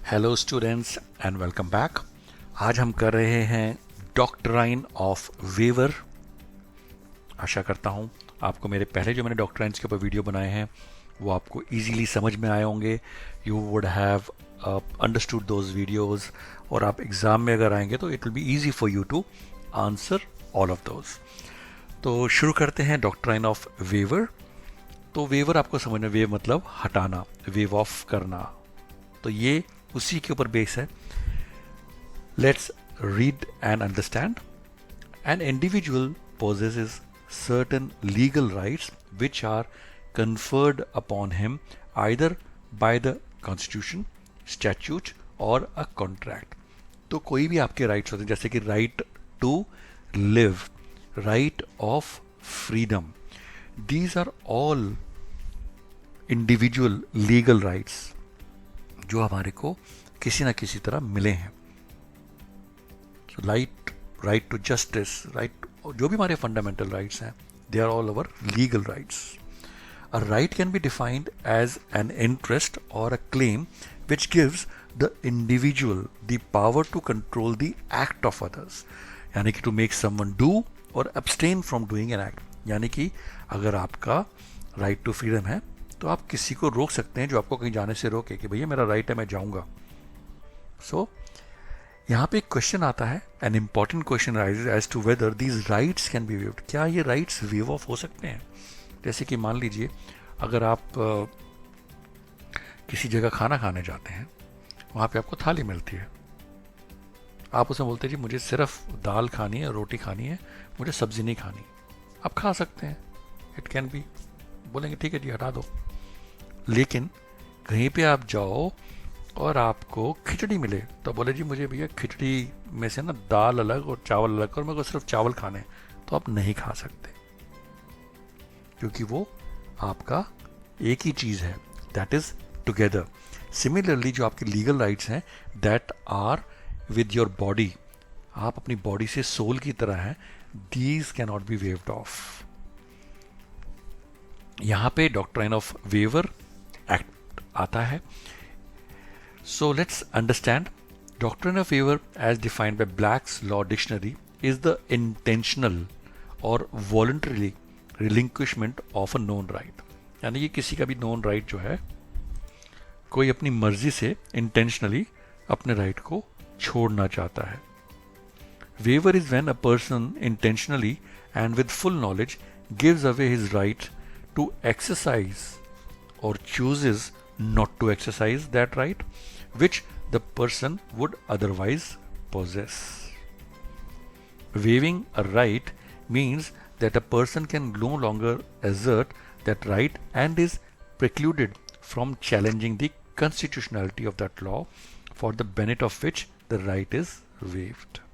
Hello students and welcome back. आज हम कर रहे हैं डॉक्ट्राइन ऑफ वेवर। आशा करता हूँ आपको मेरे पहले जो मैंने डॉक्ट्राइन्स के ऊपर वीडियो बनाए हैं वो आपको इजीली समझ में आए होंगे। You would have understood those videos और आप एग्ज़ाम में अगर आएंगे तो it will be easy for you to answer all of those. तो शुरू करते हैं डॉक्ट्राइन ऑफ वेवर। तो वेवर आपको समझना, वेव मतलब हटाना, वेव ऑफ करना, तो ये उसी के ऊपर बेस है। Let's read and understand. An individual possesses certain legal rights which are conferred upon him either by the constitution, statute or a contract। तो कोई भी आपके राइट्स होते हैं, जैसे कि right to live, right of freedom, these are all individual legal rights जो हमारे को किसी ना किसी तरह मिले हैं। राइट टू जस्टिस, राइट, जो भी हमारे फंडामेंटल राइट्स हैं, they are all our legal rights. A right can be defined as an interest or a claim which gives the individual the power to control the act of others, यानी कि to make someone do or abstain from doing an act. यानी कि अगर आपका right to freedom है तो आप किसी को रोक सकते हैं जो आपको कहीं जाने से रोके कि भैया मेरा राइट है, मैं जाऊंगा। सो यहाँ पे एक क्वेश्चन आता है, an important question raises as to whether these rights can be waived. क्या ये राइट्स वेव ऑफ हो सकते हैं? जैसे कि मान लीजिए अगर आप किसी जगह खाना खाने जाते हैं, वहाँ पे आपको थाली मिलती है, आप उसमें बोलते हैं जी मुझे सिर्फ दाल खानी है, रोटी खानी है, मुझे सब्जी नहीं खानी। आप खा सकते हैं, इट कैन बी, बोलेंगे ठीक है जी हटा दो। लेकिन कहीं पे आप जाओ और आपको खिचड़ी मिले तो बोले जी मुझे भैया खिचड़ी में से ना दाल अलग और चावल अलग और मेरे को सिर्फ चावल खाने, तो आप नहीं खा सकते क्योंकि वो आपका एक ही चीज़ है, दैट इज टुगेदर। सिमिलरली जो आपके लीगल राइट्स हैं that are with your body, आप अपनी बॉडी से सोल की तरह हैं, these can not be waived off. यहाँ पे डॉक्ट्राइन ऑफ वेवर एक्ट आता है। So let's understand. Doctrine of waiver as defined by Black's Law Dictionary is the intentional or voluntarily relinquishment of a known right। यानी कि किसी का भी known right जो है, कोई अपनी मर्जी से intentionally अपने right को छोड़ना चाहता है। Waiver is when a person intentionally and with full knowledge gives away his right to exercise or chooses not to exercise that right which the person would otherwise possess। Waiving a right means that a person can no longer assert that right and is precluded from challenging the constitutionality of that law for the benefit of which the right is waived।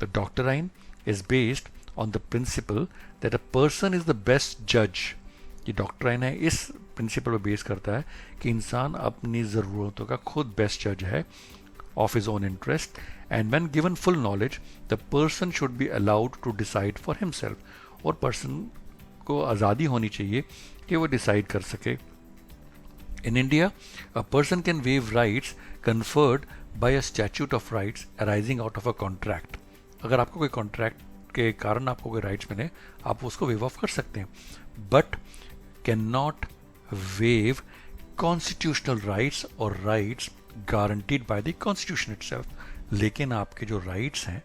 The doctrine is based on the principle that a person is the best judge। ये doctrine है, इस principal पर base करता है कि इंसान अपनी ज़रूरतों का खुद बेस्ट जज है of his own interest, and when given full knowledge the person should be allowed to decide for himself. और पर्सन को आज़ादी होनी चाहिए कि वो डिसाइड कर सके। In India a person can waive rights conferred by a statute of rights arising out of a contract. अगर आपको कोई कॉन्ट्रैक्ट के कारण आपको कोई राइट्स मिले, आप उसको वेव ऑफ कर सकते हैं, but cannot waive constitutional rights or rights guaranteed by the constitution itself। लेकिन आपके जो rights हैं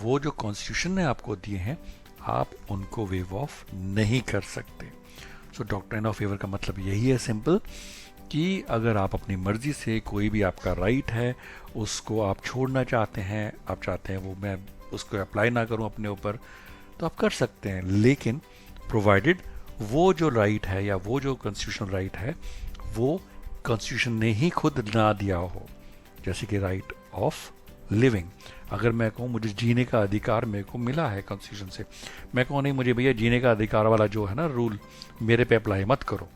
वो जो कॉन्स्टिट्यूशन ने आपको दिए हैं, आप उनको वेव ऑफ नहीं कर सकते। सो डॉक्ट्राइन ऑफ वेवर का मतलब यही है सिंपल, कि अगर आप अपनी मर्जी से कोई भी आपका राइट है उसको आप छोड़ना चाहते हैं, आप चाहते हैं वो मैं उसको अप्लाई ना करूं अपने ऊपर, तो आप कर सकते हैं, लेकिन प्रोवाइडेड वो जो राइट है या वो जो कॉन्स्टिट्यूशनल राइट है वो कॉन्स्टिट्यूशन ने ही खुद ना दिया हो। जैसे कि राइट ऑफ लिविंग, अगर मैं कहूँ मुझे जीने का अधिकार मेरे को मिला है कॉन्स्टिट्यूशन से, मैं कहूँ नहीं मुझे भैया जीने का अधिकार वाला जो है ना रूल मेरे पे अप्लाई मत करो,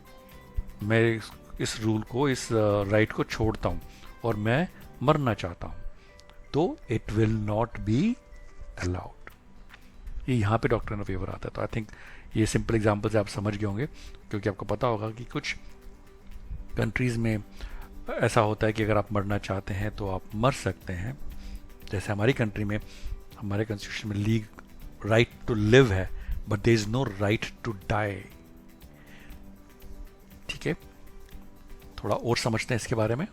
मैं इस रूल को, इस राइट को छोड़ता हूँ और मैं मरना चाहता हूँ, तो it will not be allowed. ये यहाँ पे डॉक्ट्राइन ऑफ वेवर आता है। तो आई थिंक ये सिंपल एग्जांपल से आप समझ गए होंगे, क्योंकि आपको पता होगा कि कुछ कंट्रीज़ में ऐसा होता है कि अगर आप मरना चाहते हैं तो आप मर सकते हैं, जैसे हमारी कंट्री में, हमारे कॉन्स्टिट्यूशन में लीग राइट टू लिव है, but there is no right to die. ठीक है, थोड़ा और समझते हैं इसके बारे में।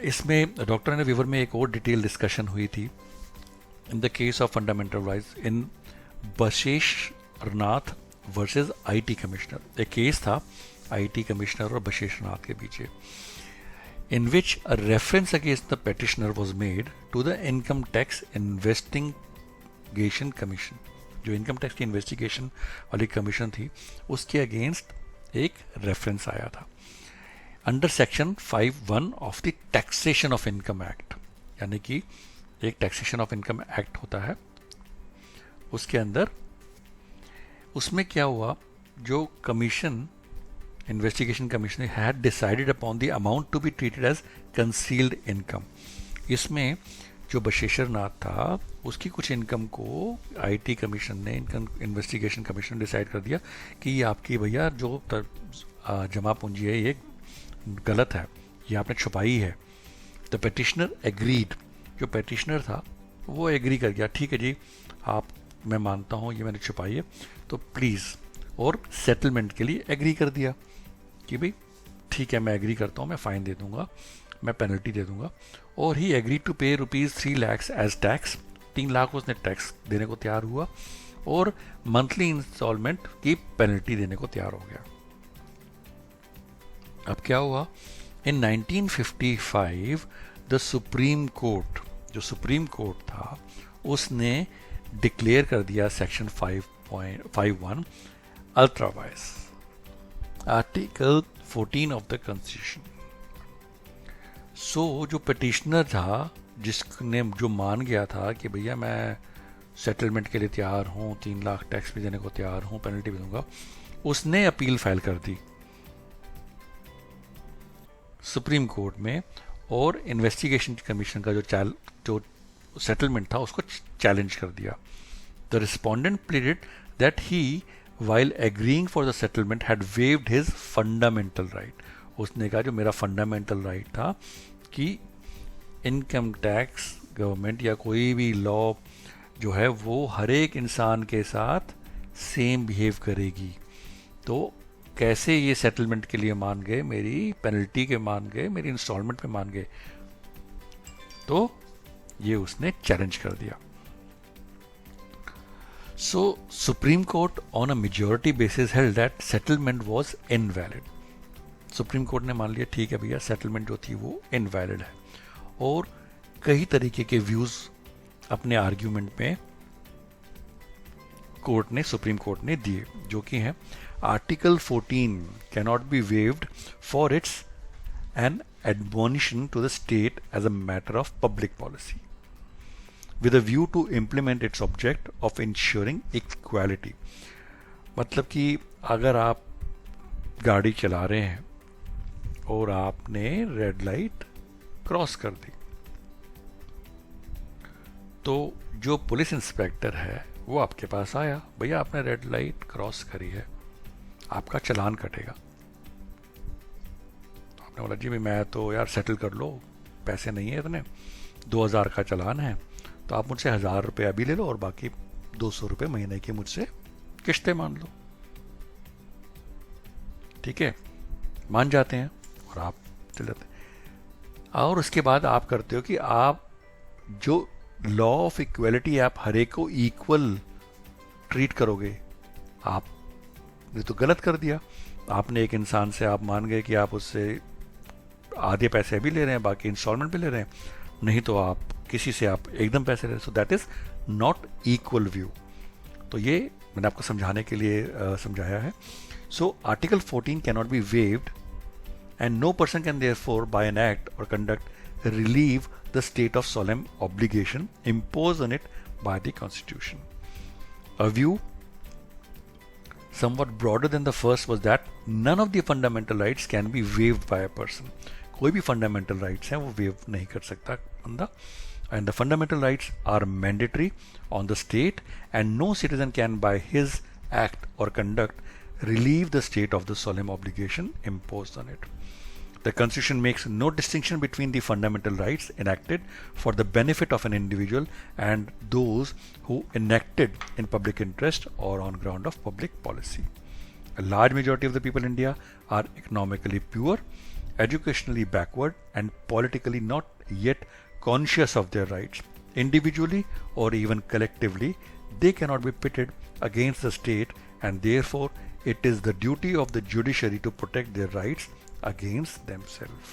इसमें डॉक्टर एंड वीवर में एक और डिटेल डिस्कशन हुई थी in the case of fundamental rights in Basheshwarnath versus IT commissioner. एक केस था आईटी कमिश्नर और बशेश्वरनाथ के पीछे, in which a reference against the petitioner was made to the Income Tax Investigation Commission। जो इनकम टैक्स की investigation वाली commission थी उसके अगेंस्ट एक रेफरेंस आया था under section 5(1) of the taxation of income act. यानी कि एक टैक्सेशन ऑफ इनकम एक्ट होता है, उसके अंदर उसमें क्या हुआ, जो commission investigation commission had decided upon the amount to be treated as concealed income. इसमें जो बशेश्वरनाथ था उसकी कुछ इनकम को आईटी कमीशन ने, इनकम इन्वेस्टिगेशन कमीशन डिसाइड कर दिया कि ये आपकी भैया जो जमा पूंजी है ये गलत है, ये आपने छुपाई है। द पेटिशनर एग्रीड, जो पेटिशनर था वो एग्री कर गया, ठीक है जी आप, मैं मानता हूँ ये मैंने छुपाई है, तो प्लीज़, और सेटलमेंट के लिए एग्री कर दिया कि भाई ठीक है मैं एग्री करता हूँ, मैं फ़ाइन दे दूंगा, मैं पेनल्टी दे दूंगा। और ही एग्री टू पे ₹3 लाख एज टैक्स, 3 लाख उसने टैक्स देने को तैयार हुआ और मंथली इंस्टॉलमेंट की पेनल्टी देने को तैयार हो गया। अब क्या हुआ, इन 1955 द सुप्रीम कोर्ट, जो सुप्रीम कोर्ट था उसने डिक्लेयर कर दिया section 5.51 ultra vires article 14 of the constitution. जो पिटिशनर था जिसने जो मान गया था कि भैया मैं सेटलमेंट के लिए तैयार हूँ, 3 लाख टैक्स भी देने को तैयार हूँ, पेनल्टी भी दूंगा, उसने अपील फाइल कर दी सुप्रीम कोर्ट में और इन्वेस्टिगेशन कमीशन का जो सेटलमेंट था उसको चैलेंज कर दिया। The respondent pleaded that he while agreeing for the settlement had waived his fundamental right। उसने कहा जो मेरा फंडामेंटल राइट था कि इनकम टैक्स गवर्नमेंट या कोई भी लॉ जो है वो हर एक इंसान के साथ सेम बिहेव करेगी, तो कैसे ये सेटलमेंट के लिए मान गए, मेरी पेनल्टी के मान गए, मेरी इंस्टॉलमेंट पे मान गए, तो ये उसने चैलेंज कर दिया। So Supreme Court on a majority basis held that settlement was invalid। Supreme court ने मान लिया ठीक है भैया सेटलमेंट जो थी वो इनवैलिड है, और कई तरीके के व्यूज अपने आर्ग्यूमेंट में सुप्रीम कोर्ट ने दिए, जो कि हैं article 14 cannot be waived for its an admonition to the state as a matter of public policy with a view to implement its object of ensuring equality। मतलब कि अगर आप गाड़ी चला रहे हैं और आपने रेड लाइट क्रॉस कर दी, तो जो पुलिस इंस्पेक्टर है वो आपके पास आया, भैया आपने रेड लाइट क्रॉस करी है, आपका चालान कटेगा। तो आपने बोला जी भाई मैं तो यार सेटल कर लो, पैसे नहीं है इतने, 2000 का चालान है, तो आप मुझसे 1000 रुपये अभी ले लो और बाकी 200 रुपये महीने की मुझसे किश्तें मान लो। ठीक है, मान जाते हैं और आप चले जाते हैं। और उसके बाद आप करते हो कि आप जो लॉ ऑफ इक्वलिटी, आप हर एक को इक्वल ट्रीट करोगे, आप ये तो गलत कर दिया। आपने एक इंसान से आप मान गए कि आप उससे आधे पैसे भी ले रहे हैं, बाकी इंस्टॉलमेंट भी ले रहे हैं, नहीं तो आप किसी से आप एकदम पैसे ले रहे, so that is not equal view. तो ये मैंने आपको समझाने के लिए समझाया है। So article 14 can not be waived and no person can therefore by an act or conduct relieve the state of solemn obligation impose on it by the constitution. A view somewhat broader than the first was that none of the fundamental rights can be waived by a person। कोई भी fundamental rights हैं वो wave नहीं कर सकता बंदा, and the fundamental rights are mandatory on the state and no citizen can by his act or conduct relieve the state of the solemn obligation imposed on it. The Constitution makes no distinction between the fundamental rights enacted for the benefit of an individual and those who enacted in public interest or on ground of public policy. A large majority of the people in India are economically poor, educationally backward, and politically not yet conscious of their rights. Individually or even collectively, they cannot be pitted against the state, and therefore it is the duty of the judiciary to protect their rights against themselves.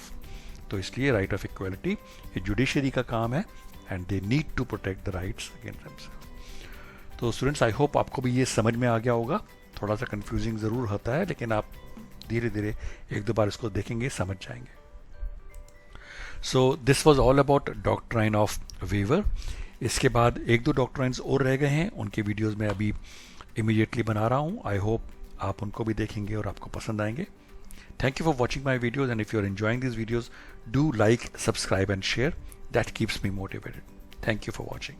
तो इसलिए right of equality ये judiciary का काम है and they need to protect the rights against themselves. तो students I hope आपको भी ये समझ में आ गया होगा. थोड़ा सा कंफ्यूजिंग ज़रूर होता है लेकिन आप धीरे धीरे एक दो बार इसको देखेंगे समझ जाएंगे. So this was all about doctrine of waiver. इसके बाद एक दो डॉक्ट्राइन्स और रह गए हैं, उनके वीडियोज़ मैं अभी इमीडिएटली बना रहा हूँ. आई होप आप उनको भी देखेंगे और आपको पसंद आएंगे. Thank you for watching my videos, and if you're enjoying these videos, do like, subscribe and share. That keeps me motivated. Thank you for watching.